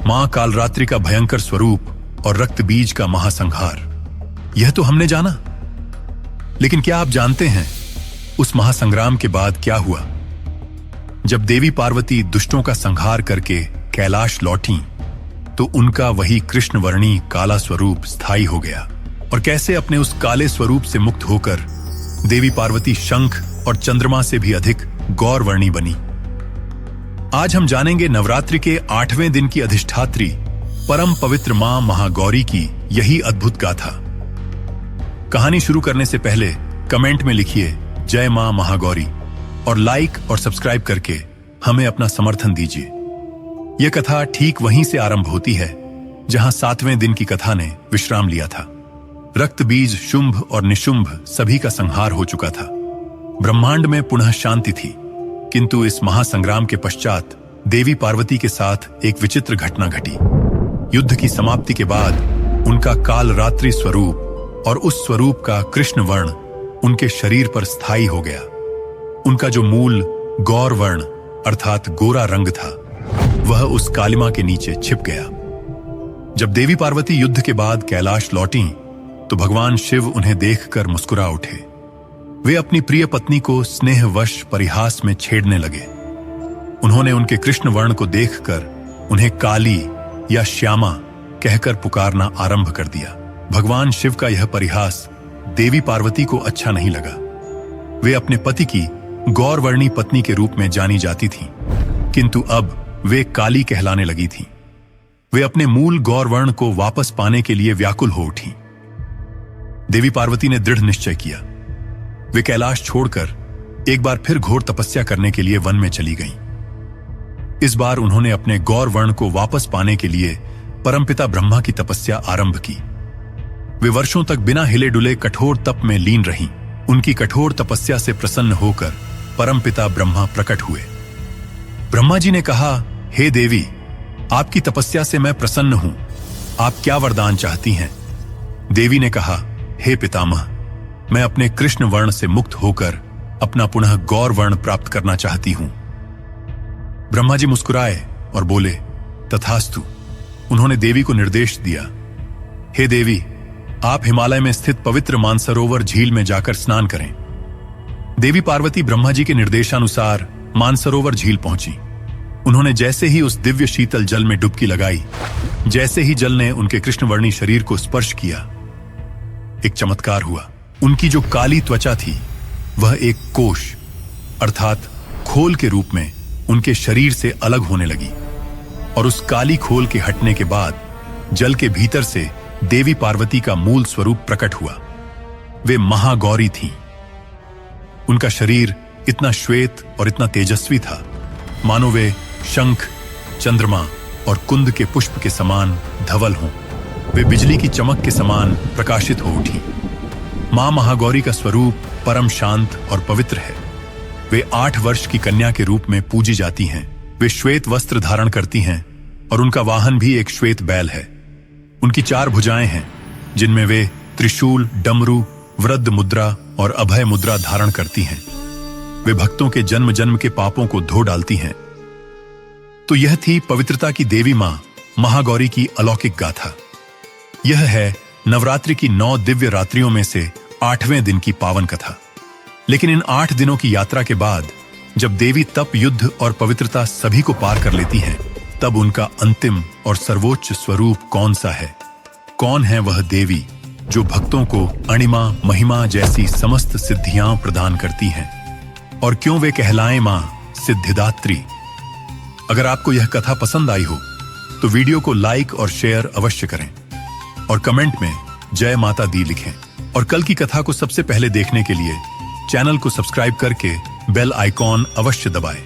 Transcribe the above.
मां कालरात्रि का भयंकर स्वरूप और रक्त बीज का महासंहार, यह तो हमने जाना। लेकिन क्या आप जानते हैं उस महासंग्राम के बाद क्या हुआ? जब देवी पार्वती दुष्टों का संहार करके कैलाश लौटी तो उनका वही कृष्णवर्णी काला स्वरूप स्थायी हो गया। और कैसे अपने उस काले स्वरूप से मुक्त होकर देवी पार्वती शंख और चंद्रमा से भी अधिक गौरवर्णी बनी। आज हम जानेंगे नवरात्रि के 8वें दिन की अधिष्ठात्री परम पवित्र मां महागौरी की यही अद्भुत गाथा। कहानी शुरू करने से पहले कमेंट में लिखिए जय मां महागौरी और लाइक और सब्सक्राइब करके हमें अपना समर्थन दीजिए। यह कथा ठीक वहीं से आरंभ होती है जहां 7वें दिन की कथा ने विश्राम लिया था। रक्त बीज, शुंभ और निशुंभ सभी का संहार हो चुका था। ब्रह्मांड में पुनः शांति थी। किंतु इस महासंग्राम के पश्चात देवी पार्वती के साथ एक विचित्र घटना घटी। युद्ध की समाप्ति के बाद उनका कालरात्रि स्वरूप और उस स्वरूप का कृष्ण वर्ण उनके शरीर पर स्थायी हो गया। उनका जो मूल गौर वर्ण अर्थात गोरा रंग था वह उस कालिमा के नीचे छिप गया। जब देवी पार्वती युद्ध के बाद कैलाश लौटी तो भगवान शिव उन्हें देखकर मुस्कुरा उठे। वे अपनी प्रिय पत्नी को स्नेहवश परिहास में छेड़ने लगे। उन्होंने उनके कृष्ण वर्ण को देखकर उन्हें काली या श्यामा कहकर पुकारना आरंभ कर दिया। भगवान शिव का यह परिहास देवी पार्वती को अच्छा नहीं लगा। वे अपने पति की गौरवर्णी पत्नी के रूप में जानी जाती थीं, किंतु अब वे काली कहलाने लगी थीं। वे अपने मूल गौरवर्ण को वापस पाने के लिए व्याकुल हो उठी। देवी पार्वती ने दृढ़ निश्चय किया। वे कैलाश छोड़कर एक बार फिर घोर तपस्या करने के लिए वन में चली गईं। इस बार उन्होंने अपने गौर वर्ण को वापस पाने के लिए परमपिता ब्रह्मा की तपस्या आरंभ की। वे वर्षों तक बिना हिले डुले कठोर तप में लीन रहीं। उनकी कठोर तपस्या से प्रसन्न होकर परमपिता ब्रह्मा प्रकट हुए। ब्रह्मा जी ने कहा, हे देवी, आपकी तपस्या से मैं प्रसन्न हूं। आप क्या वरदान चाहती हैं? देवी ने कहा, हे पितामह, मैं अपने कृष्ण वर्ण से मुक्त होकर अपना पुनः गौर वर्ण प्राप्त करना चाहती हूं। ब्रह्मा जी मुस्कुराए और बोले, तथास्तु। उन्होंने देवी को निर्देश दिया, हे देवी, आप हिमालय में स्थित पवित्र मानसरोवर झील में जाकर स्नान करें। देवी पार्वती ब्रह्मा जी के निर्देशानुसार मानसरोवर झील पहुंची। उन्होंने जैसे ही उस दिव्य शीतल जल में डुबकी लगाई, जैसे ही जल ने उनके कृष्णवर्णी शरीर को स्पर्श किया, एक चमत्कार हुआ। उनकी जो काली त्वचा थी वह एक कोश अर्थात खोल के रूप में उनके शरीर से अलग होने लगी। और उस काली खोल के हटने के बाद जल के भीतर से देवी पार्वती का मूल स्वरूप प्रकट हुआ। वे महागौरी थीं। उनका शरीर इतना श्वेत और इतना तेजस्वी था मानो वे शंख, चंद्रमा और कुंद के पुष्प के समान धवल हों। वे बिजली की चमक के समान प्रकाशित हो उठी। मां महागौरी का स्वरूप परम शांत और पवित्र है। वे 8 वर्ष की कन्या के रूप में पूजी जाती हैं। वे श्वेत वस्त्र धारण करती हैं और उनका वाहन भी एक श्वेत बैल है। उनकी 4 भुजाएं हैं जिनमें वे त्रिशूल, डमरू, वृद्ध मुद्रा और अभय मुद्रा धारण करती हैं। वे भक्तों के जन्म जन्म के पापों को धो डालती हैं। तो यह थी पवित्रता की देवी मां महागौरी की अलौकिक गाथा। यह है नवरात्रि की 9 दिव्य रात्रियों में से 8वें दिन की पावन कथा। लेकिन इन 8 दिनों की यात्रा के बाद जब देवी तप, युद्ध और पवित्रता सभी को पार कर लेती हैं, तब उनका अंतिम और सर्वोच्च स्वरूप कौन सा है? कौन है वह देवी जो भक्तों को अणिमा, महिमा जैसी समस्त सिद्धियां प्रदान करती हैं? और क्यों वे कहलाएं मां सिद्धिदात्री? अगर आपको यह कथा पसंद आई हो तो वीडियो को लाइक और शेयर अवश्य करें और कमेंट में जय माता दी लिखें। और कल की कथा को सबसे पहले देखने के लिए चैनल को सब्सक्राइब करके बेल आइकॉन अवश्य दबाएं।